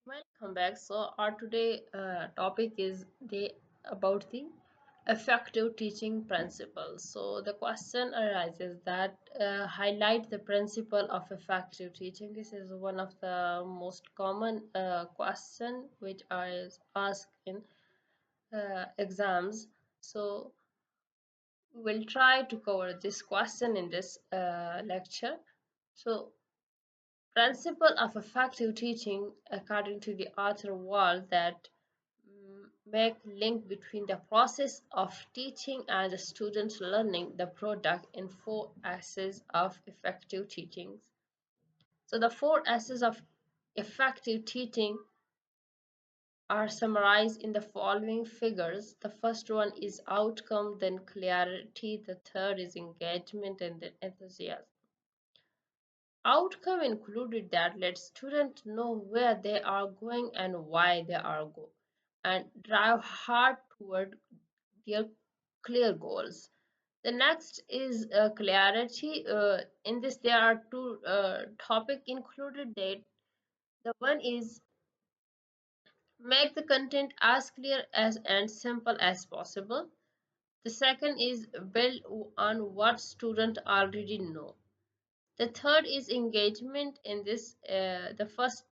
Welcome back. So our today topic is the about the effective teaching principles. So the question arises that highlight the principle of effective teaching. This is one of the most common question which is asked in exams. So we'll try to cover this question in this lecture. So principle of effective teaching, according to the author, was that make link between the process of teaching and the student learning the product in four S's of effective teaching. So the four S's of effective teaching are summarized in the following figures. The first one is outcome, then clarity, the third is engagement, and then enthusiasm. Outcome included that let students know where they are going and why they are going and drive hard toward their clear goals. The next is clarity. In this, there are two topic included. That the one is make the content as clear as and simple as possible. The second is build on what students already know. The third is engagement. In this, the first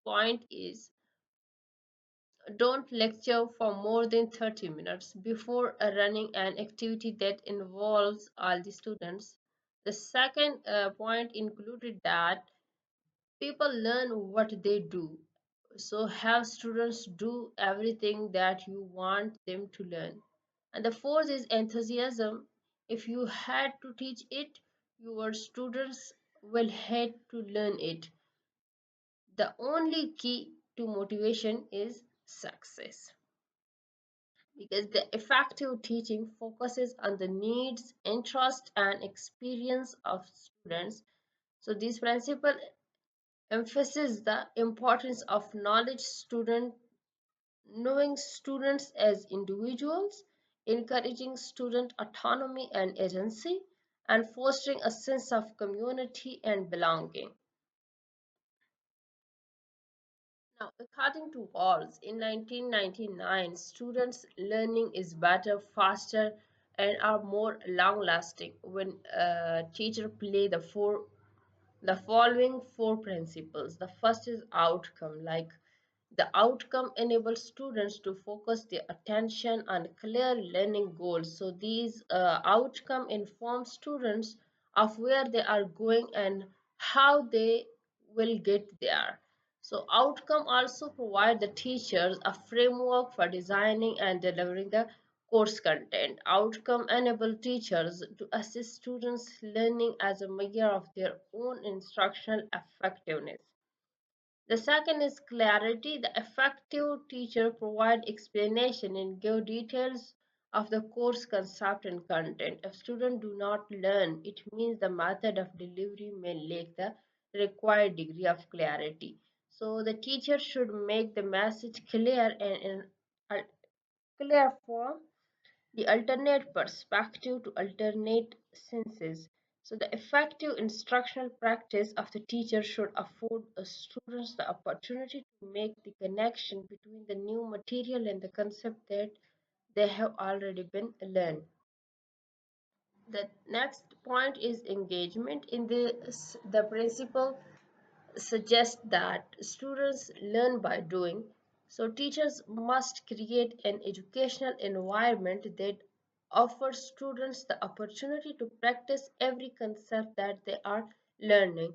point is don't lecture for more than 30 minutes before running an activity that involves all the students. The second point included that people learn what they do. So have students do everything that you want them to learn. And the fourth is enthusiasm. If you had to teach it, your students will hate to learn it. The only key to motivation is success because the effective teaching focuses on the needs, interest, and experience of students. So this principle emphasizes the importance of knowledge student knowing students as individuals, encouraging student autonomy and agency, and fostering a sense of community and belonging. Now, according to Walls, in 1999, students' learning is better, faster, and are more long-lasting when teachers play the following four principles. The first is outcome, like the outcome enables students to focus their attention on clear learning goals. So these outcome inform students of where they are going and how they will get there. So outcome also provide the teachers a framework for designing and delivering the course content. Outcome enable teachers to assist students learning as a measure of their own instructional effectiveness. The second is clarity. The effective teacher provides explanation and give details of the course concept and content. If students do not learn, it means the method of delivery may lack the required degree of clarity. So the teacher should make the message clear and in a clear form the alternate perspective to alternate senses. So, the effective instructional practice of the teacher should afford students the opportunity to make the connection between the new material and the concept that they have already been learned. The next point is engagement. In this, the principle suggests that students learn by doing. So, teachers must create an educational environment that offers students the opportunity to practice every concept that they are learning.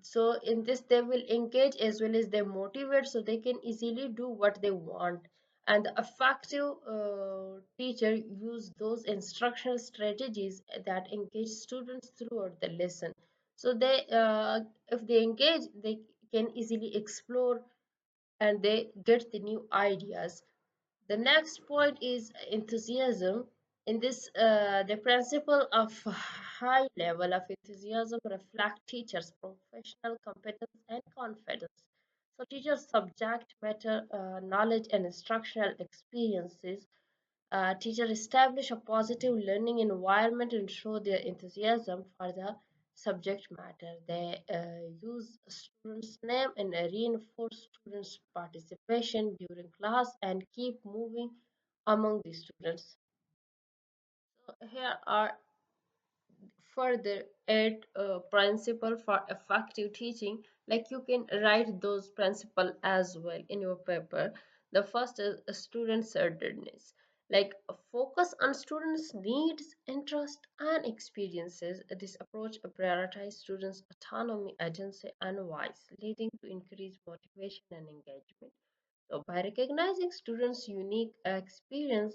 So, in this, they will engage as well as they motivate so they can easily do what they want. And the effective teacher use those instructional strategies that engage students throughout the lesson. So if they engage, they can easily explore and they get the new ideas. The next point is enthusiasm. In this, the principle of high level of enthusiasm reflect teachers' professional competence and confidence. So teachers subject matter knowledge and instructional experiences. Teachers establish a positive learning environment and show their enthusiasm for the subject matter. They use a student's name and reinforce students' participation during class and keep moving among the students. So here are further eight principle for effective teaching. Like you can write those principle as well in your paper. The first is student centeredness, like focus on students needs, interest and experiences. This approach prioritizes students autonomy, agency and voice, leading to increased motivation and engagement. So by recognizing students' unique experience,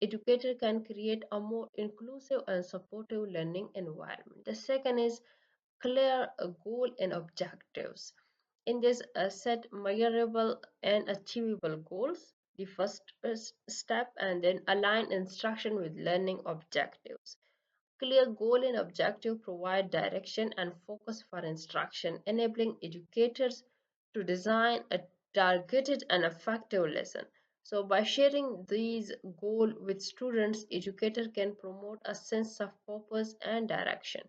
educator can create a more inclusive and supportive learning environment. The second is clear goal and objectives. In this, set measurable and achievable goals, the first step, and then align instruction with learning objectives. Clear goal and objective provide direction and focus for instruction, enabling educators to design a targeted and effective lesson. So by sharing these goals with students, educators can promote a sense of purpose and direction.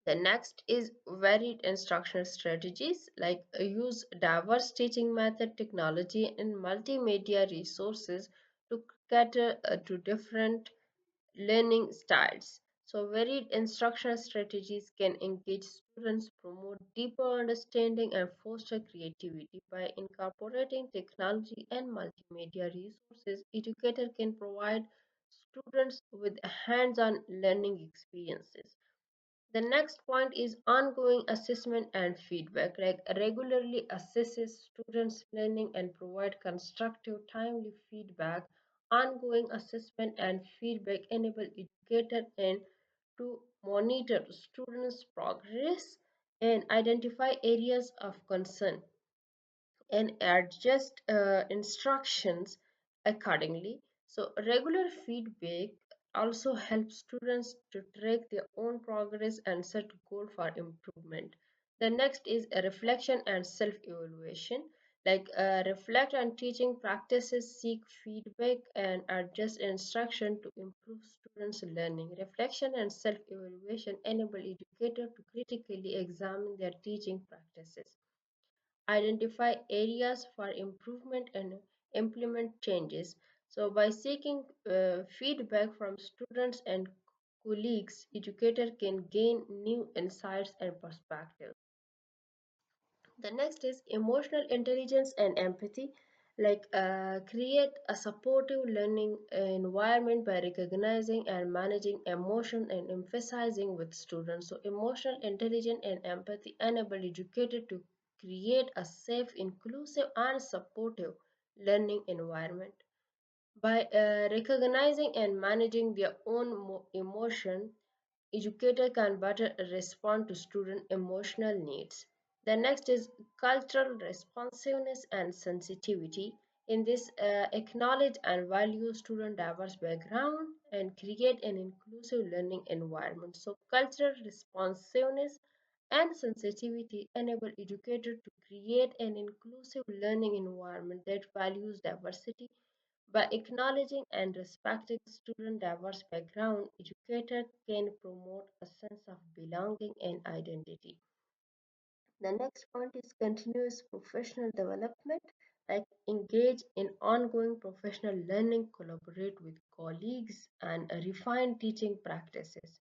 The next is varied instructional strategies, like use diverse teaching method, technology, and multimedia resources to cater to different learning styles. So, varied instructional strategies can engage students, promote deeper understanding, and foster creativity. By incorporating technology and multimedia resources, educators can provide students with hands-on learning experiences. The next point is ongoing assessment and feedback, like regularly assesses students' learning and provide constructive, timely feedback. Ongoing assessment and feedback enable educators and to monitor students' progress and identify areas of concern and adjust instructions accordingly. So, regular feedback also helps students to track their own progress and set goal for improvement. The next is a reflection and self-evaluation. Like reflect on teaching practices, seek feedback, and adjust instruction to improve students' learning. Reflection and self-evaluation enable educators to critically examine their teaching practices, identify areas for improvement and implement changes. So by seeking feedback from students and colleagues, educator can gain new insights and perspectives. The next is emotional intelligence and empathy, like create a supportive learning environment by recognizing and managing emotion and emphasizing with students. So emotional intelligence and empathy enable educators to create a safe, inclusive and supportive learning environment. By recognizing and managing their own emotion, educator can better respond to student emotional needs. The next is cultural responsiveness and sensitivity. In this, acknowledge and value student diverse background and create an inclusive learning environment. So, cultural responsiveness and sensitivity enable educators to create an inclusive learning environment that values diversity. By acknowledging and respecting student diverse background, educators can promote a sense of belonging and identity. The next point is continuous professional development, like engage in ongoing professional learning, collaborate with colleagues, and refine teaching practices.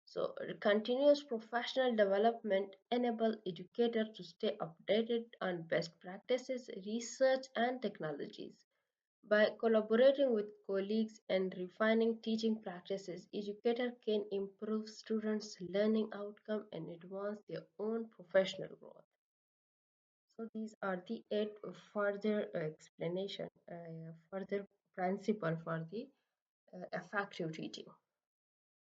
So, continuous professional development enable educators to stay updated on best practices, research, and technologies. By collaborating with colleagues and refining teaching practices, educators can improve students' learning outcome and advance their own professional growth. So these are the eight further explanation, further principle for the effective teaching.